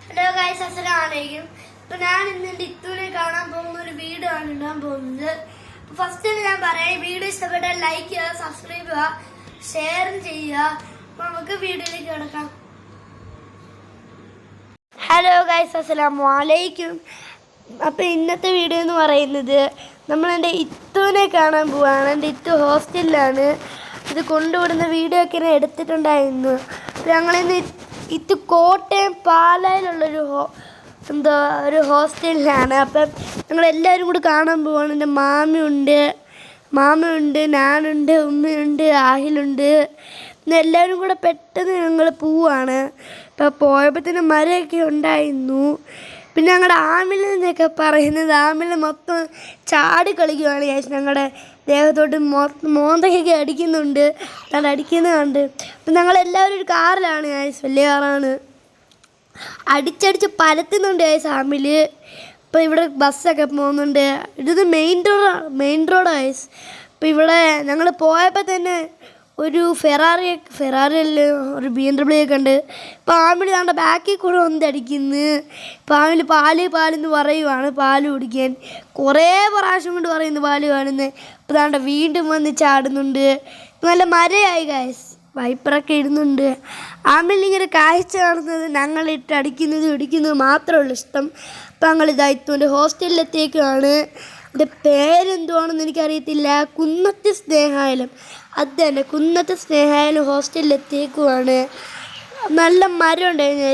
Hello guys, അസ്സലാമലൈക്കും. അപ്പോൾ ഞാൻ ഇന്ന് ടിത്തുവിനെ കാണാൻ പോകുന്ന ഒരു വീഡിയോ ആണ് ഇടാൻ പോകുന്നത്. ഫസ്റ്റ് ഞാൻ പറയാം, വീഡിയോ ഇഷ്ടപ്പെട്ടാൽ ലൈക്ക് ചെയ്യുക, സബ്സ്ക്രൈബ് ചെയ്യുക, ഷെയർ ചെയ്യുക. അപ്പോൾ നമുക്ക് വീഡിയോയിലേക്ക് കിടക്കാം. ഹലോ ഗൈസ്, അസ്സലാമലൈക്കും. അപ്പോൾ ഇന്നത്തെ വീഡിയോ എന്ന് പറയുന്നത് നമ്മളെൻ്റെ ഇത്തുവിനെ കാണാൻ പോവാണ്. എൻ്റെ ഇത്തു ഹോസ്റ്റലിലാണ്. ഇത് കൊണ്ടുവിടുന്ന വീഡിയോ ഒക്കെ ഞാൻ എടുത്തിട്ടുണ്ടായിരുന്നു. അപ്പോൾ ഞങ്ങളിന്ന് ഇത് കോട്ടയം പാലായിലുള്ളൊരു ഒരു ഹോസ്റ്റലിലാണ്. അപ്പം ഞങ്ങളെല്ലാവരും കൂടി കാണാൻ പോവാണ്. എൻ്റെ മാമയുണ്ട്, ഞാനുണ്ട്, ഉമ്മയുണ്ട്, ആഹിലുണ്ട്. എല്ലാവരും കൂടെ പെട്ടെന്ന് ഞങ്ങൾ പോവാണ്. ഇപ്പം പോയപ്പോൾ തന്നെ മരമൊക്കെ ഉണ്ടായിരുന്നു. പിന്നെ ഞങ്ങളുടെ ആമിൽ എന്നൊക്കെ പറയുന്നത്, ആമിൽ മൊത്തം ചാടി കളിക്കുകയാണ് ചേച്ചി. ഞങ്ങളുടെ ദേഹത്തോട്ട് മോന്തയൊക്കെ അടിക്കുന്നുണ്ട്, അത് അടിക്കുന്നത് കണ്ട്. അപ്പം ഞങ്ങളെല്ലാവരും ഒരു കാറിലാണ് ചേച്ചി, വലിയ കാറാണ്. അടിച്ചടിച്ച് പരത്തുന്നുണ്ട് ചേച്ചി ആമിൽ. ഇപ്പം ഇവിടെ ബസ്സൊക്കെ പോകുന്നുണ്ട്. ഇത് മെയിൻ റോഡാണ് ചേച്ചി. അപ്പം ഇവിടെ ഞങ്ങൾ പോയപ്പോൾ തന്നെ ഒരു ഫെറാറിയല്ല, ഒരു BMW ഒക്കെ ഉണ്ട്. ഇപ്പോൾ ആമിൽ ഞങ്ങളുടെ ബാക്കിൽ കൂടെ അടിക്കുന്നു. ഇപ്പോൾ ആമിൽ പാലെന്ന് പറയുവാണ്, പാല് കുടിക്കാൻ. കുറേ പ്രാവശ്യം കൊണ്ട് പറയുന്നു പാല് പാടുന്നത്. ഇപ്പോൾ താണ്ട വീണ്ടും വന്ന് ചാടുന്നുണ്ട്. നല്ല മരയായി ഗൈസ്, വൈപ്പറൊക്കെ ഇടുന്നുണ്ട്. ആമിൽ ഇങ്ങനെ കാഴ്ച കാണുന്നത് ഞങ്ങളിട്ട് അടിക്കുന്നതും ഇടിക്കുന്നതും മാത്രമുള്ള ഇഷ്ടം. അപ്പം ഞങ്ങൾ ഇതായിത്തുൻ്റെ ഹോസ്റ്റലിലെത്തേക്കാണ്. എൻ്റെ പേരെന്തുവാണെന്ന് എനിക്കറിയത്തില്ല. കുന്നത്ത് സ്നേഹായാലും, അത് തന്നെ, കുന്നത്ത് സ്നേഹായാലും ഹോസ്റ്റലിലെത്തിയേക്കുവാണ്. നല്ല മരം ഉണ്ടായിരുന്നു.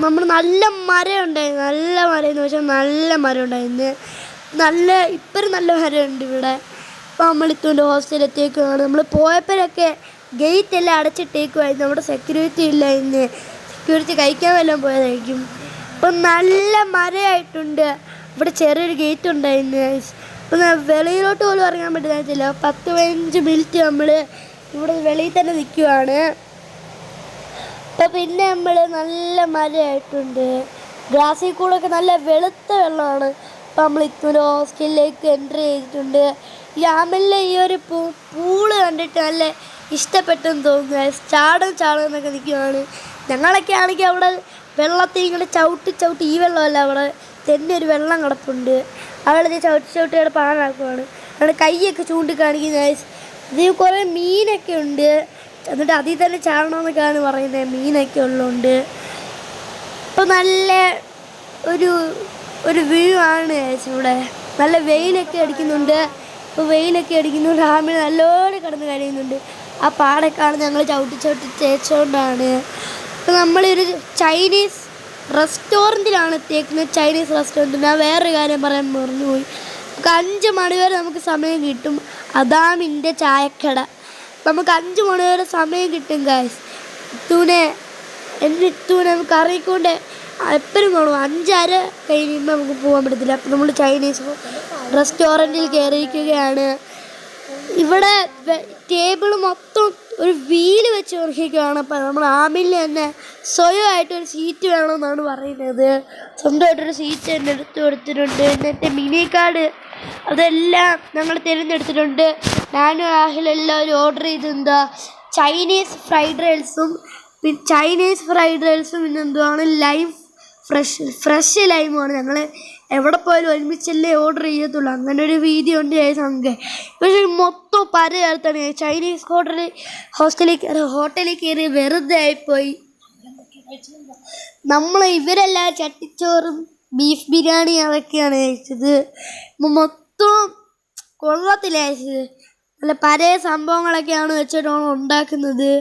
നമ്മൾ നല്ല മരം ഉണ്ടായിരുന്നു. നല്ല മരം എന്ന് വെച്ചാൽ നല്ല മരം ഉണ്ടായിരുന്നു. ഇപ്പം നല്ല മരമുണ്ട് ഇവിടെ. അപ്പോൾ നമ്മളിത്തുൻ്റെ ഹോസ്റ്റലിലെത്തിയേക്കുവാണ്. നമ്മൾ പോയപ്പോഴൊക്കെ ഗേറ്റ് എല്ലാം അടച്ചിട്ടേക്കുമായിരുന്നു. നമ്മുടെ സെക്യൂരിറ്റി ഇല്ലായിരുന്നു. സെക്യൂരിറ്റി കഴിക്കാൻ വല്ലതും പോയതായിരിക്കും. ഇപ്പം നല്ല മരമായിട്ടുണ്ട്. ഇവിടെ ചെറിയൊരു ഗേറ്റ് ഉണ്ടായിരുന്നു. അപ്പം വെളിയിലോട്ട് പോലും ഇറങ്ങാൻ പറ്റുന്നില്ല. 10-15 മിനിറ്റ് നമ്മൾ ഇവിടെ വെളിയിൽ തന്നെ നിൽക്കുവാണ്. അപ്പം പിന്നെ നമ്മൾ നല്ല മരമായിട്ടുണ്ട്. ഗ്ലാസ്സിൽ കൂടെയൊക്കെ നല്ല വെളുത്ത വെള്ളമാണ്. അപ്പം നമ്മൾ ഇത്തൂര് ഹോസ്റ്റലിലേക്ക് എൻട്രി ചെയ്തിട്ടുണ്ട്. ഈ ആമലിലെ ഈ ഒരു പൂള് കണ്ടിട്ട് നല്ല ഇഷ്ടപ്പെട്ടെന്ന് തോന്നുന്നു. ചാടുന്നൊക്കെ നിൽക്കുവാണ്. ഞങ്ങളൊക്കെ ആണെങ്കിൽ അവിടെ വെള്ളത്തിൽ ഇങ്ങനെ ചവിട്ടി ഈ വെള്ളമല്ല, അവിടെ തന്നെ ഒരു വെള്ളം കിടപ്പുണ്ട്. അവളത് ചവിട്ടി അവിടെ പാഴാക്കുവാണ്. അവിടെ കൈയൊക്കെ ചൂണ്ടിക്കാണിക്കുന്ന. ഇതിൽ കുറേ മീനൊക്കെ ഉണ്ട്. എന്നിട്ട് അതിൽ തന്നെ ചാടണമെന്നൊക്കെയാണ് പറയുന്നത്, മീനൊക്കെ ഉള്ളതുകൊണ്ട്. അപ്പോൾ നല്ല ഒരു വ്യൂ ആണ് ഇവിടെ. നല്ല വെയിലൊക്കെ അടിക്കുന്നുണ്ട്. ഇപ്പോൾ വെയിലൊക്കെ അടിക്കുന്നുണ്ട്. ആമിൽ നല്ലോണം കിടന്ന് കഴിയുന്നുണ്ട്. ആ പാടൊക്കെയാണ് ഞങ്ങൾ ചവിട്ടി തേച്ചുകൊണ്ടാണ്. അപ്പോൾ നമ്മളൊരു ചൈനീസ് റെസ്റ്റോറൻറ്റിലാണ് എത്തിയേക്കുന്നത്. Chinese restaurant. ഞാൻ വേറൊരു കാര്യം പറയാൻ മറന്നുപോയി. നമുക്ക് 5 മണി വരെ നമുക്ക് സമയം കിട്ടും. അദാമിൻ്റെ ചായക്കട. നമുക്ക് 5 മണി വരെ സമയം കിട്ടും ഗൈസ്. ഇത്തൂനെ നമുക്ക് അറിയിക്കൊണ്ട് എപ്പോഴും വേണം. 5:30 കഴിയുമ്പോൾ നമുക്ക് പോകാൻ പറ്റത്തില്ല. അപ്പോൾ നമ്മൾ ചൈനീസ് റെസ്റ്റോറൻറ്റിൽ കയറിയിരിക്കുകയാണ്. ഇവിടെ ടേബിൾ മൊത്തം ഒരു വീല് വെച്ച് ഉറക്കിക്കുകയാണ്. അപ്പം നമ്മൾ ആമിൽ തന്നെ സ്വയമായിട്ടൊരു സീറ്റ് വേണമെന്നാണ് പറയുന്നത്. സ്വന്തമായിട്ടൊരു സീറ്റ് തന്നെ എടുത്തു കൊടുത്തിട്ടുണ്ട്. എന്നിട്ട് മിനി കാർഡ് അതെല്ലാം ഞങ്ങൾ തിരഞ്ഞെടുത്തിട്ടുണ്ട്. ഞാനും ആഹിലെല്ലാവരും ഓർഡർ ചെയ്തെന്താ ചൈനീസ് ഫ്രൈഡ് റൈസും പിന്നെ എന്തുവാണ് ഫ്രഷ് ലൈമുമാണ്. ഞങ്ങൾ എവിടെ പോയാലും ഒരുമിച്ചല്ലേ ഓർഡർ ചെയ്യത്തുള്ളൂ. അങ്ങനെ ഒരു വീതി ഉണ്ട് സംഘ. പക്ഷേ മൊത്തം പരചേർത്താണ്. ചൈനീസ് ഹോട്ടലിൽ കയറി വെറുതെ ആയിപ്പോയി. ഇവരെല്ലാം ചട്ടിച്ചോറും ബീഫ് ബിരിയാണി അതൊക്കെയാണ് കഴിച്ചത്. മൊത്തം കൊള്ളത്തില്ല കഴിച്ചത്. നല്ല പഴയ സംഭവങ്ങളൊക്കെയാണ് വെച്ചിട്ടാണ് ഉണ്ടാക്കുന്നത്.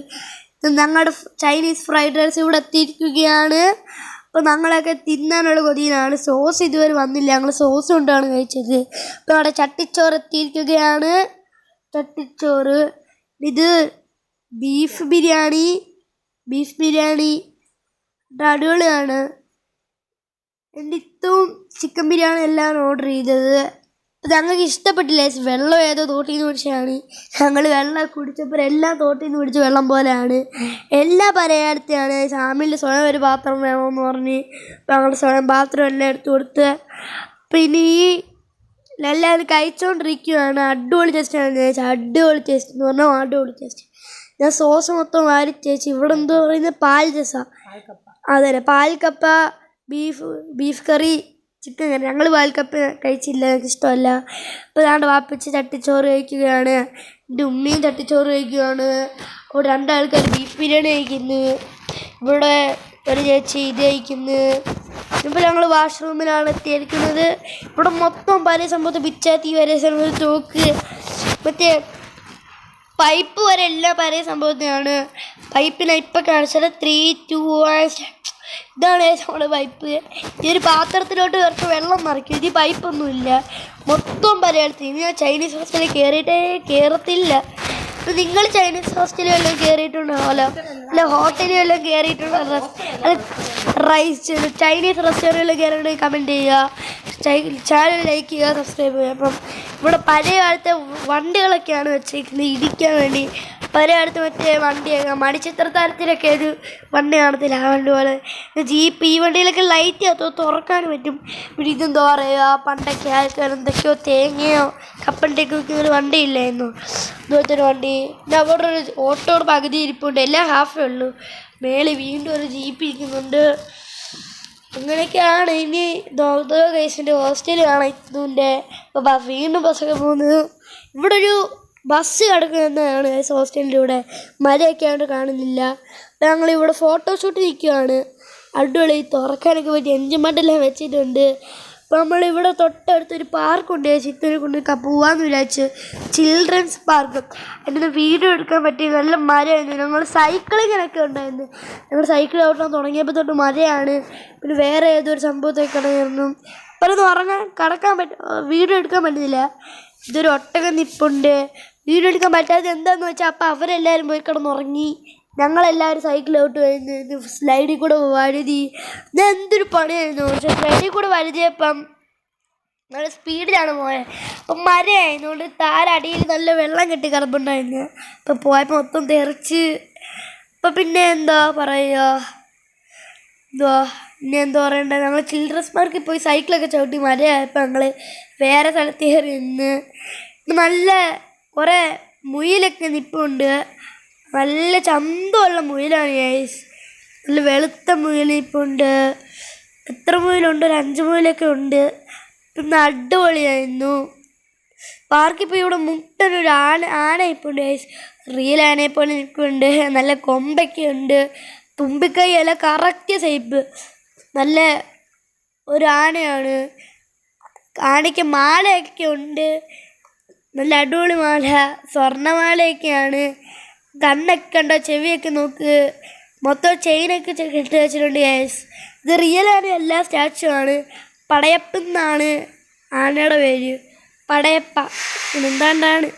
ഞങ്ങളുടെ ചൈനീസ് ഫ്രൈഡ് റൈസ് ഇവിടെ എത്തിയിരിക്കുകയാണ്. അപ്പോൾ ഞങ്ങളൊക്കെ തിന്നാനുള്ള കൊതിയിലാണ്. സോസ് ഇതുവരെ വന്നില്ല. ഞങ്ങൾ സോസ് കൊണ്ടാണ് കഴിച്ചത്. അപ്പോൾ അവിടെ ചട്ടിച്ചോറ് എത്തിയിരിക്കുകയാണ്. ചട്ടിച്ചോറ്, ഇത് ബീഫ് ബിരിയാണി അടിപൊളിയാണ്. എൻ്റെ ഇത്തവും ചിക്കൻ ബിരിയാണി എല്ലാം ഓർഡർ ചെയ്തത്. ഞങ്ങൾക്ക് ഇഷ്ടപ്പെട്ടില്ല. വെള്ളം ഏതോ തോട്ടിൽ നിന്ന് പിടിച്ചാണ്. ഞങ്ങൾ വെള്ളം കുടിച്ചപ്പോൾ എല്ലാം തോട്ടിൽ നിന്ന് പിടിച്ച വെള്ളം പോലെയാണ്. എല്ലാ പലയിടത്തെയാണ്. ആമിൽ സ്വയം ഒരു പാത്രം വേണമെന്ന് പറഞ്ഞ് ഞങ്ങൾ സ്വയം പാത്രം എല്ലാം എടുത്തു കൊടുത്ത്. പിന്നെ എല്ലാവരും കഴിച്ചുകൊണ്ടിരിക്കുകയാണ്. അടിപൊളി ടേസ്റ്റാണ് ചേച്ചി. അടിപൊളി ടേസ്റ്റ് എന്ന് പറഞ്ഞാൽ അടിപൊളി ടേസ്റ്റ്. ഞാൻ സോസ് മൊത്തം വാരി ചേച്ചി. ഇവിടെ എന്തോ പറയുന്നത് പാൽ രസമാണ്. അതന്നെ പാൽക്കപ്പ, ബീഫ് കറി, ചിക്കൻ കറി. ഞങ്ങൾ പാൽക്കപ്പ കഴിച്ചില്ല, എനിക്ക് ഇഷ്ടമല്ല. അപ്പോൾ അതാണ്ട് വാപ്പിച്ച് ചട്ടിച്ചോറ് കഴിക്കുകയാണ്, എൻ്റെ ഉമ്മയും ചട്ടിച്ചോറ് കഴിക്കുകയാണ്. അവിടെ രണ്ടാൾക്കാർ ബീഫ് ബിരിയാണി കഴിക്കുന്നു, ഇവിടെ ഒരു ചേച്ചി ഇത് കഴിക്കുന്നു. ഇപ്പോൾ ഞങ്ങൾ വാഷ്റൂമിലാണ് എത്തിയിരിക്കുന്നത്. ഇവിടെ മൊത്തം പല സംഭവത്ത് പിച്ചാത്തി വരെ സംഭവം തോക്ക്, മറ്റേ പൈപ്പ് വരെ എല്ലാം പല സംഭവത്തിനാണ്. പൈപ്പിനെ ഇപ്പം കാണിച്ചാൽ 3, 2, 1 ഇതാണ് നമ്മുടെ പൈപ്പ്. ഈ ഒരു പാത്രത്തിലോട്ട് കുറച്ച് വെള്ളം നിറയ്ക്കും. ഇത് പൈപ്പൊന്നുമില്ല, മൊത്തം പലയിടത്ത്. ഇനി ഞാൻ ചൈനീസ് ഹോസ്റ്റലിൽ കയറത്തില്ല. ഇപ്പം നിങ്ങൾ ചൈനീസ് ഹോസ്റ്റലിൽ വല്ലതും കയറിയിട്ടുണ്ടാവുമല്ലോ, അല്ല ഹോട്ടലിൽ വല്ലതും കയറിയിട്ടുണ്ടോ, ചൈനീസ് റെസ്റ്റോറൻറ്റിൽ കയറിയിട്ട് കമൻറ്റ് ചെയ്യുക, ചാനൽ ലൈക്ക് ചെയ്യുക, സബ്സ്ക്രൈബ് ചെയ്യുക. അപ്പം ഇവിടെ പഴയ കാലത്തെ വണ്ടികളൊക്കെയാണ് വെച്ചേക്കുന്നത് ഇടിക്കാൻ വേണ്ടി. പല കാലത്ത് മറ്റേ വണ്ടിയൊക്കെ മണിച്ചിത്രത്താരത്തിലൊക്കെ ഒരു വണ്ടി കാണത്തില്ല, ആ വണ്ടി പോലെ ജീപ്പ്. ഈ വണ്ടിയിലൊക്കെ ലൈറ്റ് തുറക്കാൻ പറ്റും. പിന്നെ ഇതെന്താ പറയുക, പണ്ടൊക്കെ ആൾക്കാർ എന്തൊക്കെയോ തേങ്ങയോ കപ്പലിൻ്റെയൊക്കെ വെക്കുന്ന ഒരു വണ്ടിയില്ലായിരുന്നു, ഇതുപോലത്തെ ഒരു വണ്ടി. പിന്നെ അവിടെ ഒരു ഓട്ടോയുടെ പകുതി ഇരിപ്പുണ്ട്, എല്ലാം ഹാഫേ ഉള്ളൂ. മേളിൽ വീണ്ടും ഒരു ജീപ്പ് ഇരിക്കുന്നുണ്ട്. അങ്ങനെയൊക്കെയാണ്. ഇനി ഗൈസിൻ്റെ ഹോസ്റ്റലാണ് ഇതിൻ്റെ. അപ്പോൾ വീണ്ടും ബസ്സൊക്കെ പോകുന്നത്. ഇവിടെ ഒരു ബസ് കിടക്കുന്നതാണ് ഹോസ്റ്റലിൻ്റെ കൂടെ. മഴയൊക്കെ ആയിട്ട് കാണുന്നില്ല. ഞങ്ങളിവിടെ ഫോട്ടോഷൂട്ട് നിൽക്കുകയാണ്. അടിപൊളി തുറക്കാനൊക്കെ പറ്റി എൻജിൻമെൻ്റെല്ലാം വെച്ചിട്ടുണ്ട്. അപ്പോൾ നമ്മളിവിടെ തൊട്ടടുത്തൊരു പാർക്കുണ്ട്, ചിത്തൂരെ കൊണ്ട് പോകാമെന്ന് വിചാരിച്ച്, ചിൽഡ്രൻസ് പാർക്ക്. അതിൻ്റെ വീഡിയോ എടുക്കാൻ പറ്റി. നല്ല മഴയായിരുന്നു. ഞങ്ങൾ സൈക്ലിങ്ങിനൊക്കെ ഉണ്ടായിരുന്നു. ഞങ്ങൾ സൈക്കിൾ ഓട്ടാൻ തുടങ്ങിയപ്പോൾ തൊട്ട് മഴയാണ്. പിന്നെ വേറെ ഏതൊരു സംഭവത്തൊക്കെ കിടന്നു. അപ്പോൾ കടക്കാൻ വീഡിയോ എടുക്കാൻ പറ്റുന്നില്ല. ഇതൊരു ഒട്ടകം നിപ്പുണ്ട്. വീഡിയോ എടുക്കാൻ പറ്റാതെ എന്താണെന്ന് വെച്ചാൽ അപ്പോൾ അവരെല്ലാവരും പോയി കിടന്നുറങ്ങി. ഞങ്ങളെല്ലാവരും സൈക്കിളോട്ട് വരുന്നത് സ്ലൈഡിൽ കൂടെ വഴുതി. ഇത് എന്തൊരു പണിയായിരുന്നു. പക്ഷെ സ്ലൈഡിൽ കൂടെ വഴുതിയപ്പം നല്ല സ്പീഡിലാണ് പോയത്. അപ്പം മരയായതുകൊണ്ട് താരടിയിൽ നല്ല വെള്ളം കെട്ടി കിടപ്പുണ്ടായിരുന്നു. അപ്പം പോയപ്പോൾ മൊത്തം തെറിച്ച്. അപ്പം പിന്നെ എന്താ പറയുക, പിന്നെ എന്താ പറയണ്ടത്, ഞങ്ങൾ ചിൽഡ്രൻസ് പാർക്കിൽ പോയി സൈക്കിളൊക്കെ ചവിട്ടി. മരയായപ്പോൾ ഞങ്ങൾ വേറെ സ്ഥലത്ത് കയറി നിന്ന്. നല്ല കുറേ മുയിലൊക്കെ നിൽപ്പുണ്ട്. നല്ല ചന്തമുള്ള മുയിലാണ് ഗൈസ്. നല്ല വെളുത്ത മുയിൽ നിൽപ്പുണ്ട്. എത്ര മുയിലുണ്ട്? ഒരു 5 മുയിലൊക്കെ ഉണ്ട്. പിന്നെ അടിപൊളിയായിരുന്നു. പാർക്കിൽ പോയി ഇവിടെ മുട്ടനൊരു ആന നിൽപ്പുണ്ട് ഗൈസ്. റിയൽ ആനയെ പോലെ നിൽപ്പുണ്ട്. നല്ല കൊമ്പൊക്കെ ഉണ്ട്. തുമ്പിക്കൈ എല്ലാം കറക്റ്റ് ഷേപ്പ്. നല്ല ഒരു ആനയാണ്. ആനയ്ക്ക് മാലയൊക്കെ ഉണ്ട്, നല്ല അടിപൊളി മാല, സ്വർണ്ണമാലയൊക്കെയാണ്. കണ്ണൊക്കെ കണ്ടോ, ചെവിയൊക്കെ നോക്ക്, മൊത്തം ചെയിനൊക്കെ കെട്ടി വെച്ചിട്ടുണ്ട് ഗൈസ്. ഇത് റിയൽ ആന എല്ലാ സ്റ്റാച്ചു ആണ്. പടയപ്പെന്നാണ് ആനയുടെ പേര്, പടയപ്പ എന്താണ്ടാണ്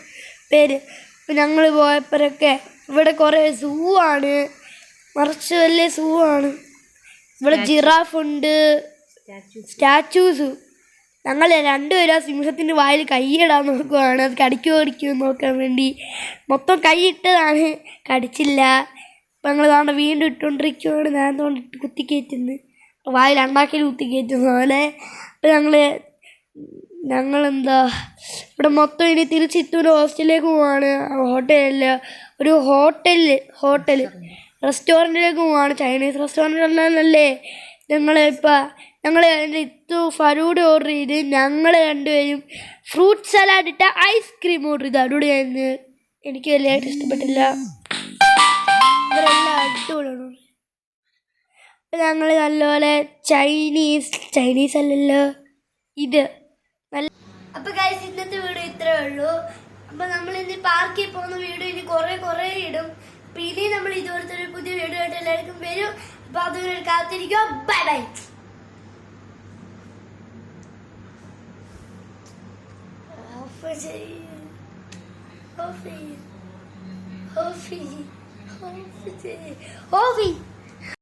പേര്. ഇപ്പം ഞങ്ങൾ പോയപ്പോഴൊക്കെ ഇവിടെ കുറേ സൂ ആണ്, മറിച്ച് വലിയ സൂ ആണ്. ഇവിടെ ജിറാഫുണ്ട്, സ്റ്റാച്യൂസ്. ഞങ്ങൾ രണ്ടുപേരും ആ സിംഹത്തിൻ്റെ വായിൽ കൈയിടാൻ നോക്കുകയാണ്, അത് കടിക്കുമോ നോക്കാൻ വേണ്ടി. മൊത്തം കൈയിട്ടതാണ്, കടിച്ചില്ല. അപ്പം ഞങ്ങൾ താണ്ട വീണ്ടും ഇട്ടുകൊണ്ടിരിക്കുകയാണ്. ഞാൻ തോന്നിട്ട് കുത്തിക്കയറ്റുന്നു, വായിൽ ഉണ്ടാക്കി കുത്തിക്കയറ്റുന്ന പോലെ. അപ്പം ഞങ്ങളെന്താ ഇവിടെ മൊത്തം ഇനി തിരിച്ചിത്തൂര് ഹോസ്റ്റലിലേക്ക് പോവാണ്. ഒരു ഹോട്ടൽ റെസ്റ്റോറൻറ്റിലേക്ക് പോവാണ്. ചൈനീസ് റെസ്റ്റോറൻറ്റ് അല്ലാന്നല്ലേ. ഞങ്ങൾ ഇത്തു ഫലൂഡ ഓർഡർ ചെയ്ത്, ഞങ്ങൾ രണ്ടുപേരും ഫ്രൂട്ട് സലാഡ് ഇട്ട ഐസ്ക്രീം ഓർഡർ ചെയ്ത്. അടിപൊളിയായിരുന്നു, എനിക്ക് വലിയതായിട്ട് ഇഷ്ടപ്പെട്ടില്ല. ഇവരെല്ലാം അടിപൊളിയാണ്. അപ്പം ഞങ്ങൾ നല്ലപോലെ ചൈനീസ് അല്ലല്ലോ ഇത് നല്ല. അപ്പം ഗൈസ്, ഇന്നത്തെ വീഡിയോ ഇത്രേ ഉള്ളൂ. അപ്പം നമ്മൾ ഇനി പാർക്കിൽ പോകുന്ന വീഡിയോ ഇനി കുറേ ഇടും. അപ്പം ഇനി നമ്മൾ ഇതുപോലത്തെ ഒരു പുതിയ വീഡിയോ ആയിട്ട് എല്ലാവർക്കും വരും. അപ്പം അതുവരെ കാത്തിരിക്കുക. Bye bye. Hoffy.